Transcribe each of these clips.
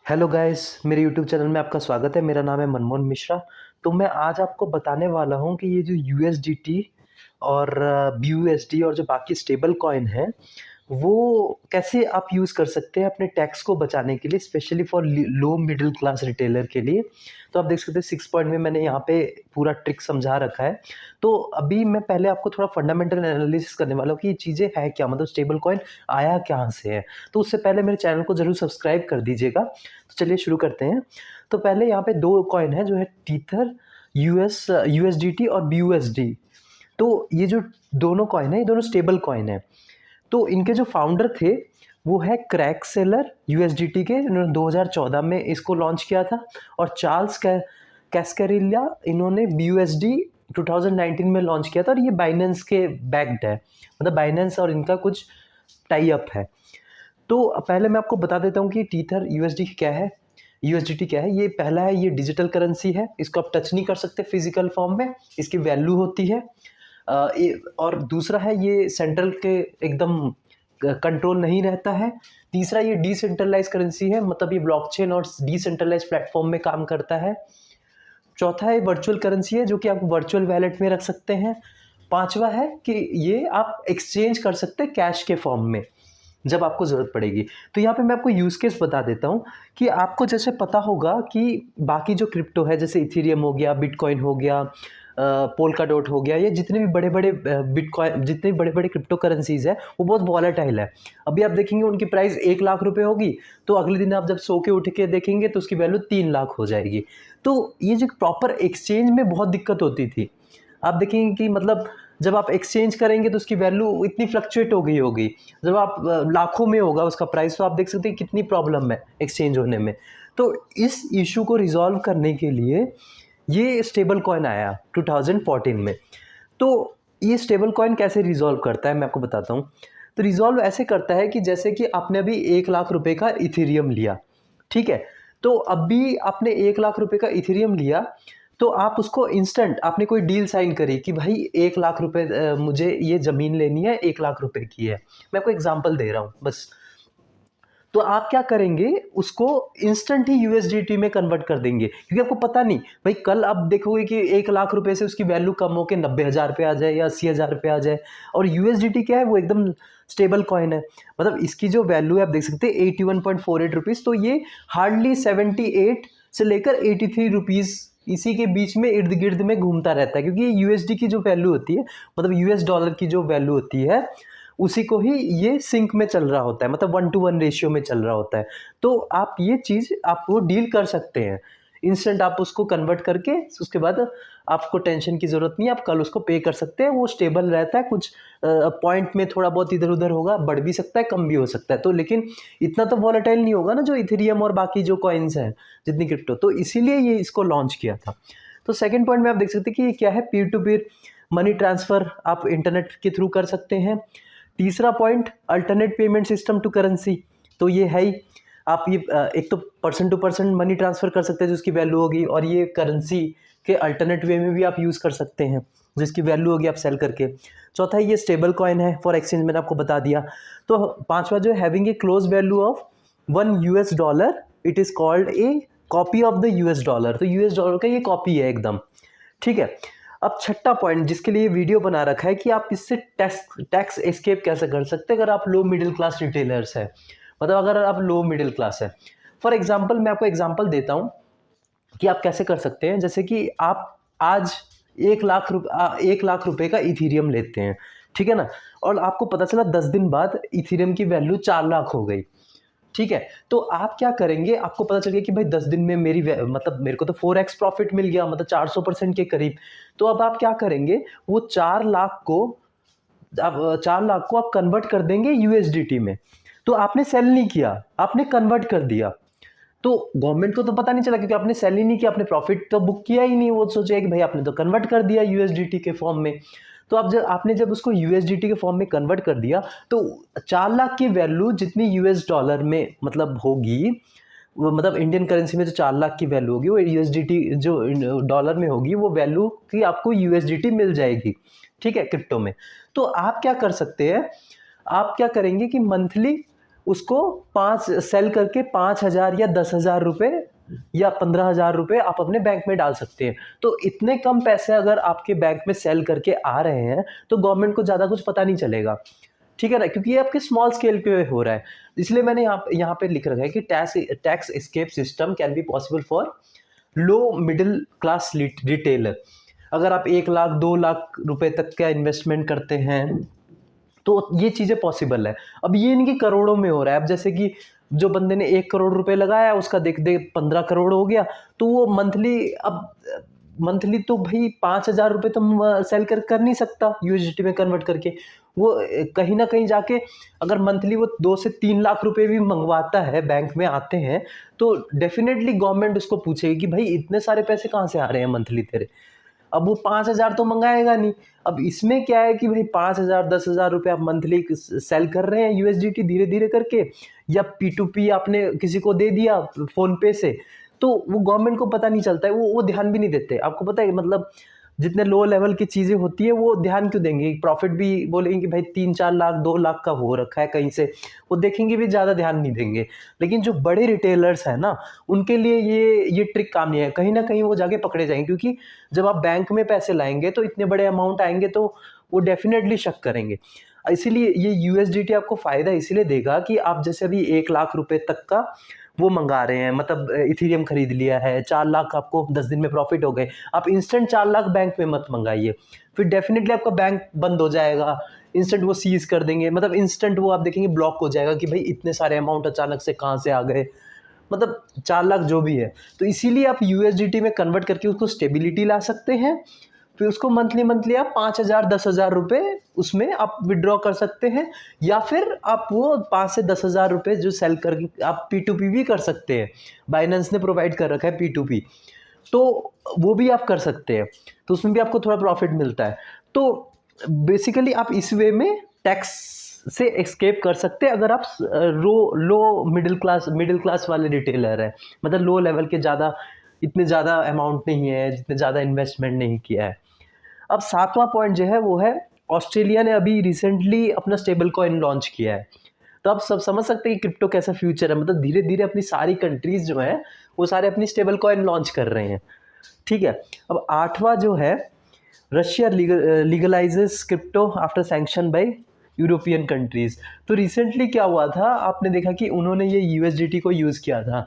Hello guys, मेरे YouTube channel में आपका स्वागत है। मेरा नाम है मनमोहन मिश्रा। तो मैं आज आपको बताने वाला हूँ कि ये जो यूएसडीटी और बीयूएसडी और जो बाकी स्टेबल कॉइन है, वो कैसे आप यूज़ कर सकते हैं अपने टैक्स को बचाने के लिए, specially for low middle class retailer के लिए। तो आप देख सकते हैं 6 पॉइंट में मैंने यहाँ पे पूरा ट्रिक समझा रखा है। तो अभी मैं पहले आपको थोड़ा फंडामेंटल एनालिसिस करने वाला हूँ कि ये चीज़ें हैं क्या, मतलब स्टेबल कॉइन आया कहाँ से है। तो उससे पहले मेरे चैनल को ज़रूर सब्सक्राइब कर दीजिएगा। तो चलिए शुरू करते हैं। तो पहले यहाँ पे 2 कॉइन है जो है टीथर यूएसडीटी और बीयूएसडी। तो ये जो दोनों कॉइन है, ये दोनों स्टेबल कॉइन है। तो इनके जो फाउंडर थे वो है क्रैग सेलर यूएसडीटी के, इन्होंने 2014 में इसको लॉन्च किया था। और चार्ल्स कैस्करिल्ला, इन्होंने बीयूएसडी 2019 में लॉन्च किया था। और ये बाइनेंस के बैक्ड है, मतलब बाइनेंस और इनका कुछ टाई अप है। तो पहले मैं आपको बता देता हूँ कि टीथर यूएसडी क्या है, यूएसडीटी क्या है। ये पहला है, ये डिजिटल करेंसी है, इसको आप टच नहीं कर सकते फिजिकल फॉर्म में, इसकी वैल्यू होती है। और दूसरा है, ये सेंट्रल के एकदम कंट्रोल नहीं रहता है। तीसरा, ये डिसेंट्रलाइज करेंसी है, मतलब ये ब्लॉकचेन और डिसेंट्रलाइज प्लेटफॉर्म में काम करता है। चौथा है, वर्चुअल करेंसी है, जो कि आप वर्चुअल वैलेट में रख सकते हैं। पांचवा है कि ये आप एक्सचेंज कर सकते हैं कैश के फॉर्म में जब आपको ज़रूरत पड़ेगी। तो यहाँ पे मैं आपको यूज़ केस बता देता हूँ कि आपको जैसे पता होगा कि बाकी जो क्रिप्टो है, जैसे इथेरियम हो गया, बिटकॉइन हो गया, पोल्का डॉट हो गया, ये जितने भी बड़े बड़े बिटकॉइन, जितने भी बड़े बड़े क्रिप्टो करेंसीज है, वो बहुत वॉलेटाइल है। अभी आप देखेंगे उनकी प्राइस 1 लाख रुपए होगी, तो अगले दिन आप जब सो के उठ के देखेंगे तो उसकी वैल्यू 3 लाख हो जाएगी। तो ये जो प्रॉपर एक्सचेंज में बहुत दिक्कत होती थी। आप देखेंगे कि मतलब जब आप एक्सचेंज करेंगे तो उसकी वैल्यू इतनी फ्लक्चुएट हो गई होगी, जब आप लाखों में होगा उसका प्राइस, तो आप देख सकते हैं कितनी प्रॉब्लम है एक्सचेंज होने में। तो इस इशू को रिजॉल्व करने के लिए ये स्टेबल कॉइन आया 2014 में। तो ये स्टेबल कॉइन कैसे रिजॉल्व करता है मैं आपको बताता हूँ। तो रिजॉल्व ऐसे करता है कि जैसे कि आपने अभी 1 लाख रुपए का इथेरियम लिया, ठीक है। तो अभी आपने 1 लाख रुपए का इथेरियम लिया, तो आप उसको इंस्टेंट, आपने कोई डील साइन करी कि भाई 1 लाख रुपए मुझे ये ज़मीन लेनी है, 1 लाख रुपए की है। मैं आपको एग्जांपल दे रहा हूँ बस। तो आप क्या करेंगे, उसको इंस्टेंट ही यूएसडीटी में कन्वर्ट कर देंगे, क्योंकि आपको पता नहीं भाई कल आप देखोगे कि 1 लाख रुपए से उसकी वैल्यू कम होकर 90,000 पे आ जाए या 80,000 पे आ जाए। और यूएसडीटी क्या है, वो एकदम स्टेबल कॉइन है, मतलब इसकी जो वैल्यू है आप देख सकते हैं 81.48 रुपीज़। तो ये हार्डली 78 से लेकर 83 रुपीज़, इसी के बीच में इर्द गिर्द में घूमता रहता है, क्योंकि ये यूएसडी की जो वैल्यू होती है, मतलब यूएस डॉलर की जो वैल्यू होती है, उसी को ही ये सिंक में चल रहा होता है, मतलब 1:1 रेशियो में चल रहा होता है। तो आप ये चीज़ आप वो डील कर सकते हैं इंस्टेंट, आप उसको कन्वर्ट करके उसके बाद आपको टेंशन की ज़रूरत नहीं है, आप कल उसको पे कर सकते हैं। वो स्टेबल रहता है, कुछ पॉइंट में थोड़ा बहुत इधर उधर होगा, बढ़ भी सकता है, कम भी हो सकता है, तो लेकिन इतना तो वॉलेटाइल नहीं होगा ना जो इथेरियम और बाकी जो कॉइन्स हैं, जितनी क्रिप्टो। तो इसीलिए ये इसको लॉन्च किया था। तो सेकेंड पॉइंट में आप देख सकते हैं कि ये क्या है, peer to peer money transfer आप इंटरनेट के थ्रू कर सकते हैं। तीसरा point, alternate payment system to currency. तो ये है ही, आप ये एक तो person to person money transfer कर सकते हैं जिसकी वैल्यू होगी, और ये करेंसी के अल्टरनेट वे में भी आप यूज़ कर सकते हैं जिसकी वैल्यू होगी आप सेल करके। चौथा, ये स्टेबल कॉइन है फॉर एक्सचेंज, मैंने आपको बता दिया। तो पांचवा जो है, having a close value of $1, it is called a copy of the US dollar. तो यूएस डॉलर का ये कॉपी है एकदम, ठीक है। अब छठा पॉइंट जिसके लिए वीडियो बना रखा है कि आप इससे टैक्स एस्केप कैसे कर सकते हैं अगर आप लो मिडिल क्लास रिटेलर्स हैं, मतलब अगर आप लो मिडिल क्लास है। फॉर एग्जांपल मैं आपको एग्जांपल देता हूं कि आप कैसे कर सकते हैं। जैसे कि आप आज 1 लाख रुपए का इथीरियम लेते हैं, ठीक है ना, और आपको पता चला 10 दिन बाद इथीरियम की वैल्यू 4 लाख हो गई, ठीक है। तो आप क्या करेंगे, आपको पता चल गया कि भाई 10 दिन में मतलब मेरे को तो 4x प्रॉफिट मिल गया, मतलब 400% के करीब। तो अब आप क्या करेंगे, वो 4 लाख को, अब 4 लाख को आप कन्वर्ट कर देंगे यूएसडीटी में। तो आपने सेल नहीं किया, आपने कन्वर्ट कर दिया। तो गवर्नमेंट को तो पता नहीं चला, क्योंकि आपने सेल ही नहीं किया, आपने प्रॉफिट तो बुक किया ही नहीं। वो सोचेगा कि भाई आपने तो कन्वर्ट कर दिया यूएसडीटी के फॉर्म में। तो अब जब आपने उसको यूएसडीटी के फॉर्म में कन्वर्ट कर दिया, तो 4 लाख की वैल्यू जितनी यूएस डॉलर में मतलब होगी, वो मतलब इंडियन करेंसी में जो 4 लाख की वैल्यू होगी, वो यूएसडीटी जो डॉलर में होगी, वो वैल्यू की आपको यूएसडीटी मिल जाएगी, ठीक है, क्रिप्टो में। तो आप क्या कर सकते हैं, आप क्या करेंगे कि मंथली उसको 5 सेल करके 5,000 या 10,000 रुपये या 15,000 रुपये आप अपने बैंक में डाल सकते हैं। तो इतने कम पैसे अगर आपके बैंक में सेल करके आ रहे हैं तो गवर्नमेंट को ज़्यादा कुछ पता नहीं चलेगा, ठीक है ना, क्योंकि ये आपके स्मॉल स्केल पे हो रहा है। इसलिए मैंने यहाँ पे लिख रखा है कि tax escape system can be possible for low middle class retailer. अगर आप 1 लाख 2 लाख रुपए तक का इन्वेस्टमेंट करते हैं तो ये चीज़ें पॉसिबल है। अब ये इनकी करोड़ों में हो रहा है। अब जैसे कि जो बंदे ने 1 करोड़ रुपए लगाया, उसका देख 15 करोड़ हो गया, तो वो मंथली तो भाई 5,000 रुपये तो सेल कर नहीं सकता यूएसडीटी में कन्वर्ट करके। वो कहीं ना कहीं जाके अगर मंथली वो 2 से 3 लाख रुपए भी मंगवाता है, बैंक में आते हैं, तो डेफिनेटली गवर्नमेंट उसको पूछेगी कि भाई इतने सारे पैसे कहाँ से आ रहे हैं मंथली तेरे। अब वो 5,000 तो मंगाएगा नहीं। अब इसमें क्या है कि भाई 5,000 10,000 रुपये आप मंथली सेल कर रहे हैं यूएसडीटी धीरे धीरे करके, या P2P आपने किसी को दे दिया फोन पे से, तो वो गवर्नमेंट को पता नहीं चलता है, वो ध्यान भी नहीं देते। आपको पता है मतलब जितने लो लेवल की चीज़ें होती है वो ध्यान क्यों देंगे? प्रॉफिट भी बोलेंगे कि भाई 3-4 लाख 2 लाख का हो रखा है कहीं से, वो देखेंगे भी, ज़्यादा ध्यान नहीं देंगे। लेकिन जो बड़े रिटेलर्स हैं ना, उनके लिए ये ट्रिक काम नहीं है। कहीं ना कहीं वो जाके पकड़े जाएंगे, क्योंकि जब आप बैंक में पैसे लाएंगे तो इतने बड़े अमाउंट आएंगे तो वो डेफिनेटली शक करेंगे। इसीलिए ये यूएसडीटी आपको फ़ायदा इसीलिए देगा कि आप जैसे अभी 1 लाख रुपए तक का वो मंगा रहे हैं, मतलब इथीरियम खरीद लिया है, 4 लाख आपको 10 दिन में प्रॉफिट हो गए, आप इंस्टेंट 4 लाख बैंक में मत मंगाइए, फिर डेफिनेटली आपका बैंक बंद हो जाएगा, इंस्टेंट वो सीज कर देंगे, मतलब इंस्टेंट वो आप देखेंगे ब्लॉक हो जाएगा कि भाई इतने सारे अमाउंट अचानक से कहाँ से आ गए, मतलब 4 लाख जो भी है। तो इसीलिए आप यूएसडीटी में कन्वर्ट करके उसको स्टेबिलिटी ला सकते हैं, फिर उसको मंथली आप 5,000 10,000 रुपये उसमें आप विड्रॉ कर सकते हैं, या फिर आप वो 5 से 10,000 रुपये जो सेल कर आप P2P भी कर सकते हैं। बाइनेंस ने प्रोवाइड कर रखा है P2P, तो वो भी आप कर सकते हैं, तो उसमें भी आपको थोड़ा प्रॉफिट मिलता है। तो बेसिकली आप इस वे में टैक्स से एस्केप कर सकते हैं अगर आप लो मिडिल क्लास वाले रिटेलर है, मतलब लो लेवल के, इतने ज़्यादा अमाउंट नहीं है, जितने ज़्यादा इन्वेस्टमेंट नहीं किया है। अब 7वां पॉइंट जो है वो है, ऑस्ट्रेलिया ने अभी रिसेंटली अपना स्टेबल कॉइन लॉन्च किया है। तो आप सब समझ सकते हैं कि क्रिप्टो कैसा फ्यूचर है, मतलब धीरे धीरे अपनी सारी कंट्रीज जो हैं वो सारे अपनी स्टेबल कॉइन लॉन्च कर रहे हैं, ठीक है। अब 8वां जो है, Russia legalises crypto after sanction by European countries. तो रिसेंटली क्या हुआ था, आपने देखा कि उन्होंने ये यूएसडीटी को यूज़ किया था।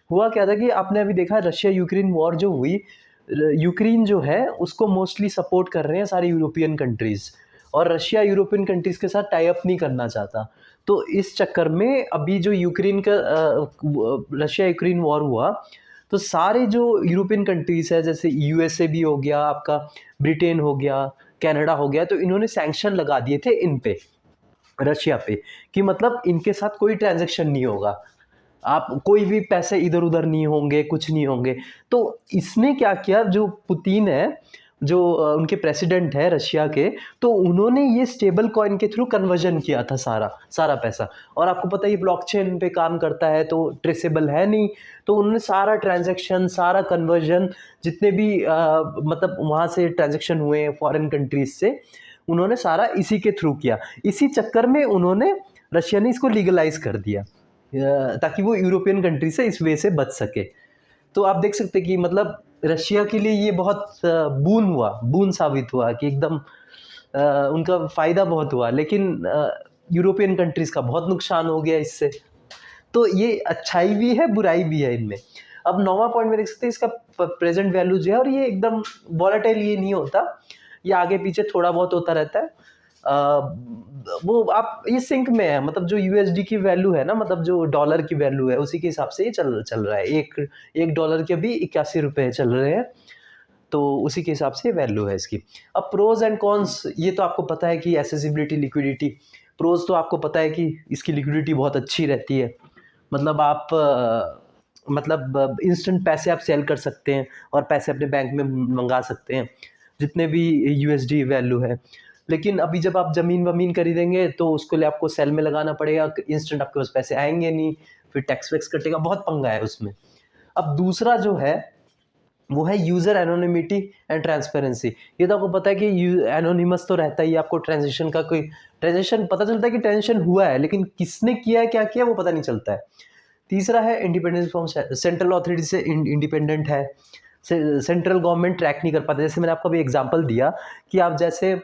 हुआ क्या था कि आपने अभी देखा रशिया यूक्रेन वॉर जो हुई, यूक्रेन जो है उसको मोस्टली सपोर्ट कर रहे हैं सारी यूरोपियन कंट्रीज़, और रशिया यूरोपियन कंट्रीज़ के साथ टाई अप नहीं करना चाहता। तो इस चक्कर में अभी जो यूक्रेन का रशिया यूक्रेन वॉर हुआ, तो सारे जो यूरोपियन कंट्रीज़ है, जैसे यूएसए भी हो गया आपका, ब्रिटेन हो गया, कनाडा हो गया, तो इन्होंने सैंक्शन लगा दिए थे इन पे, रशिया पे, कि मतलब इनके साथ कोई ट्रांजैक्शन नहीं होगा, आप कोई भी पैसे इधर उधर नहीं होंगे, कुछ नहीं होंगे। तो इसने क्या किया, जो पुतिन है, जो उनके प्रेसिडेंट है रशिया के, तो उन्होंने ये स्टेबल कॉइन के थ्रू कन्वर्जन किया था सारा पैसा। और आपको पता है ये ब्लॉकचेन पे काम करता है तो ट्रेसेबल है नहीं, तो उन्होंने सारा ट्रांजैक्शन, सारा कन्वर्जन, जितने भी मतलब वहाँ से ट्रांजैक्शन हुए फॉरेन कंट्रीज से, उन्होंने सारा इसी के थ्रू किया। इसी चक्कर में रशिया ने इसको लीगलाइज कर दिया, ताकि वो यूरोपियन कंट्री से इस वे से बच सके। तो आप देख सकते हैं कि मतलब रशिया के लिए ये बहुत बून साबित हुआ कि एकदम उनका फ़ायदा बहुत हुआ, लेकिन यूरोपियन कंट्रीज़ का बहुत नुकसान हो गया इससे। तो ये अच्छाई भी है, बुराई भी है इनमें। अब 9वां पॉइंट में देख सकते हैं, इसका प्रेजेंट वैल्यू जो है, और ये एकदम वॉलेटाइल ये नहीं होता, ये आगे पीछे थोड़ा बहुत होता रहता है। वो आप ये सिंक में है, मतलब जो यूएसडी की वैल्यू है ना, मतलब जो डॉलर की वैल्यू है, उसी के हिसाब से ये चल रहा है। एक डॉलर के अभी 81 रुपये चल रहे हैं, तो उसी के हिसाब से वैल्यू है इसकी। अब प्रोज एंड कॉन्स, ये तो आपको पता है कि एसेसिबिलिटी, लिक्विडिटी। प्रोज तो आपको पता है कि इसकी लिक्विडिटी बहुत अच्छी रहती है, मतलब आप मतलब इंस्टेंट पैसे आप सेल कर सकते हैं और पैसे अपने बैंक में मंगा सकते हैं, जितने भी यूएसडी वैल्यू है। लेकिन अभी जब आप ज़मीन वमीन खरीदेंगे तो उसके लिए आपको सेल में लगाना पड़ेगा, इंस्टेंट आपके पास पैसे आएंगे नहीं, फिर टैक्स वैक्स कटेगा, बहुत पंगा है उसमें। अब दूसरा जो है वो है यूज़र एनोनिमिटी एंड ट्रांसपेरेंसी। ये तो आपको पता है कि एनोनिमस तो रहता ही है, आपको ट्रांजेक्शन का कोई ट्रांजेक्शन पता चलता है कि ट्रांजेक्शन हुआ है, लेकिन किसने किया है क्या किया वो पता नहीं चलता है। तीसरा है इंडिपेंडेंस फ्रॉम सेंट्रल अथॉरिटी से इंडिपेंडेंट है, सेंट्रल गवर्नमेंट ट्रैक नहीं कर पाता। जैसे मैंने आपको अभी एग्जांपल दिया कि आप जैसे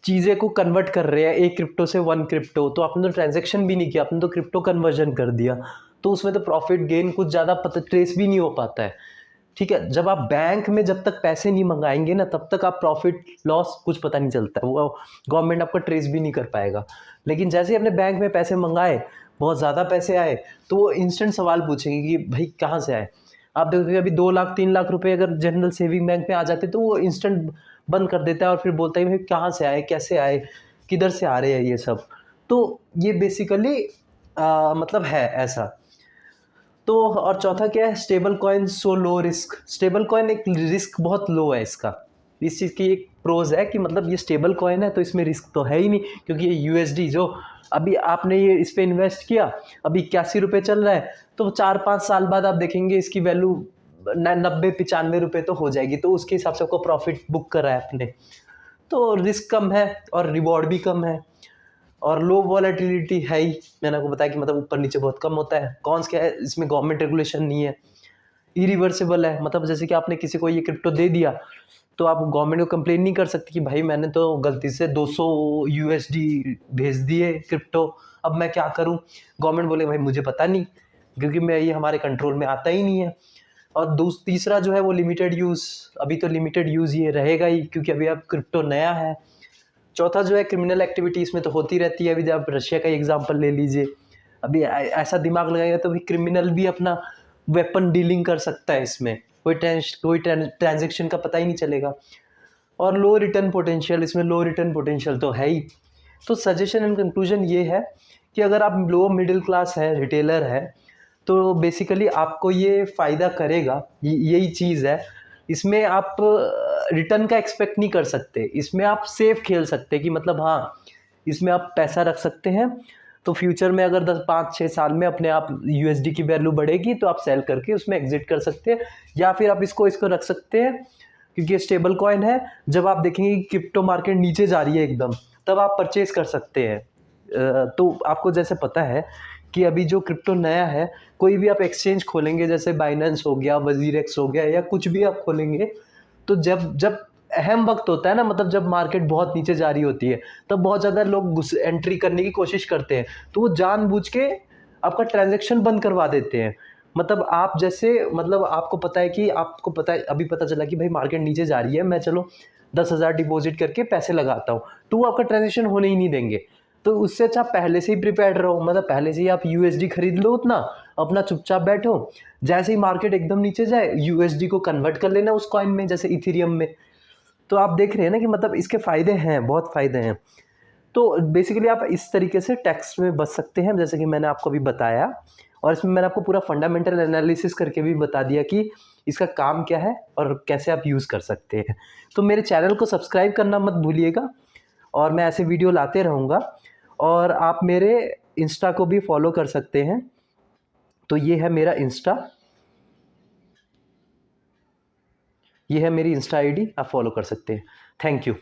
चीज़ें को कन्वर्ट कर रहे हैं एक क्रिप्टो से वन क्रिप्टो, तो आपने तो ट्रांजेक्शन भी नहीं किया, आपने तो क्रिप्टो कन्वर्जन कर दिया, तो उसमें तो प्रॉफिट गेन कुछ ज़्यादा पता ट्रेस भी नहीं हो पाता है। ठीक है, जब आप बैंक में जब तक पैसे नहीं मंगाएंगे ना तब तक आप प्रॉफिट लॉस कुछ पता नहीं चलता है, वो गवर्नमेंट आपका ट्रेस भी नहीं कर पाएगा। लेकिन जैसे ही अपने बैंक में पैसे मंगाए, बहुत ज़्यादा पैसे आए, तो वो इंस्टेंट सवाल पूछेंगे कि भाई कहाँ से आए। आप देखोगे अभी 2 लाख 3 लाख रुपए अगर जनरल सेविंग बैंक में आ जाते तो वो इंस्टेंट बंद कर देता है और फिर बोलता है भाई कहाँ से आए, कैसे आए, किधर से आ रहे हैं ये सब। तो ये बेसिकली मतलब है ऐसा। तो और चौथा क्या है, स्टेबल कॉइन सो लो रिस्क। स्टेबल कॉइन एक रिस्क बहुत लो है इसका, इस चीज़ की एक प्रोज है कि मतलब ये स्टेबल कॉइन है तो इसमें रिस्क तो है ही नहीं, क्योंकि ये यूएसडी जो अभी आपने ये इस पर इन्वेस्ट किया, अभी 81 रुपये चल रहा है, तो 4-5 साल बाद आप देखेंगे इसकी वैल्यू 90-95 रुपये तो हो जाएगी, तो उसके हिसाब से आपको प्रॉफिट बुक करा है आपने। तो रिस्क कम है और रिवॉर्ड भी कम है और लो वॉलेटिलिटी है ही, मैंने आपको बताया कि मतलब ऊपर नीचे बहुत कम होता है। कॉन्स क्या है, इसमें गवर्नमेंट रेगुलेशन नहीं है, इरिवर्सिबल है, मतलब जैसे कि आपने किसी को ये क्रिप्टो दे दिया तो आप गवर्नमेंट को कंप्लेन नहीं कर सकते कि भाई मैंने तो गलती से 200 यूएसडी भेज दिए क्रिप्टो, अब मैं क्या करूं। गवर्नमेंट बोले भाई मुझे पता नहीं, क्योंकि मैं ये हमारे कंट्रोल में आता ही नहीं है। और तीसरा जो है वो लिमिटेड यूज़, अभी तो लिमिटेड यूज़ ये रहेगा ही क्योंकि अभी अब क्रिप्टो नया है। चौथा जो है क्रिमिनल एक्टिविटी इसमें तो होती रहती है, अभी जब आप रशिया का एग्जांपल ले लीजिए, अभी ऐसा दिमाग लगाएगा तो भाई क्रिमिनल भी अपना वेपन डीलिंग कर सकता है इसमें, कोई ट्रांजेक्शन का पता ही नहीं चलेगा। और लो रिटर्न पोटेंशियल, इसमें लो रिटर्न पोटेंशियल तो है ही। तो सजेशन एंड कंक्लूजन ये है कि अगर आप लो मिडिल क्लास है, रिटेलर है, तो बेसिकली आपको ये फ़ायदा करेगा, यही चीज़ है। इसमें आप रिटर्न का एक्सपेक्ट नहीं कर सकते, इसमें आप सेफ खेल सकते कि मतलब हाँ, इसमें आप पैसा रख सकते हैं, तो फ्यूचर में अगर 10-5-6 साल में अपने आप यूएसडी की वैल्यू बढ़ेगी तो आप सेल करके उसमें एग्जिट कर सकते हैं, या फिर आप इसको रख सकते हैं क्योंकि ये स्टेबल कॉइन है। जब आप देखेंगे कि क्रिप्टो मार्केट नीचे जा रही है एकदम, तब आप परचेज कर सकते हैं। तो आपको जैसे पता है कि अभी जो क्रिप्टो नया है, कोई भी आप एक्सचेंज खोलेंगे जैसे बाइनेंस हो गया, वजीरेक्स हो गया, या कुछ भी आप खोलेंगे, तो जब जब अहम वक्त होता है ना, मतलब जब मार्केट बहुत नीचे जा रही होती है, तब बहुत ज़्यादा लोग एंट्री करने की कोशिश करते हैं, तो वो जानबूझ के आपका ट्रांजैक्शन बंद करवा देते हैं। मतलब आप जैसे, मतलब आपको पता है कि आपको पता है, अभी पता चला कि भाई मार्केट नीचे जा रही है, मैं चलो 10,000 डिपॉजिट करके पैसे लगाता हूँ, तो वो आपका ट्रांजेक्शन होने ही नहीं देंगे। तो उससे अच्छा पहले से ही प्रिपेयर्ड रहो, मतलब पहले से ही आप यूएसडी खरीद लो उतना, अपना चुपचाप बैठो, जैसे ही मार्केट एकदम नीचे जाए यूएसडी को कन्वर्ट कर लेना उस कॉइन में, जैसे इथेरियम में। तो आप देख रहे हैं ना कि मतलब इसके फ़ायदे हैं, बहुत फ़ायदे हैं। तो बेसिकली आप इस तरीके से टैक्स में बच सकते हैं, जैसे कि मैंने आपको अभी बताया, और इसमें मैंने आपको पूरा फंडामेंटल एनालिसिस करके भी बता दिया कि इसका काम क्या है और कैसे आप यूज़ कर सकते हैं। तो मेरे चैनल को सब्सक्राइब करना मत भूलिएगा, और मैं ऐसे वीडियो लाते रहूँगा, और आप मेरे इंस्टा को भी फॉलो कर सकते हैं। तो ये है मेरा इंस्टा, ये है मेरी इंस्टा आईडी, आप फॉलो कर सकते हैं। Thank you.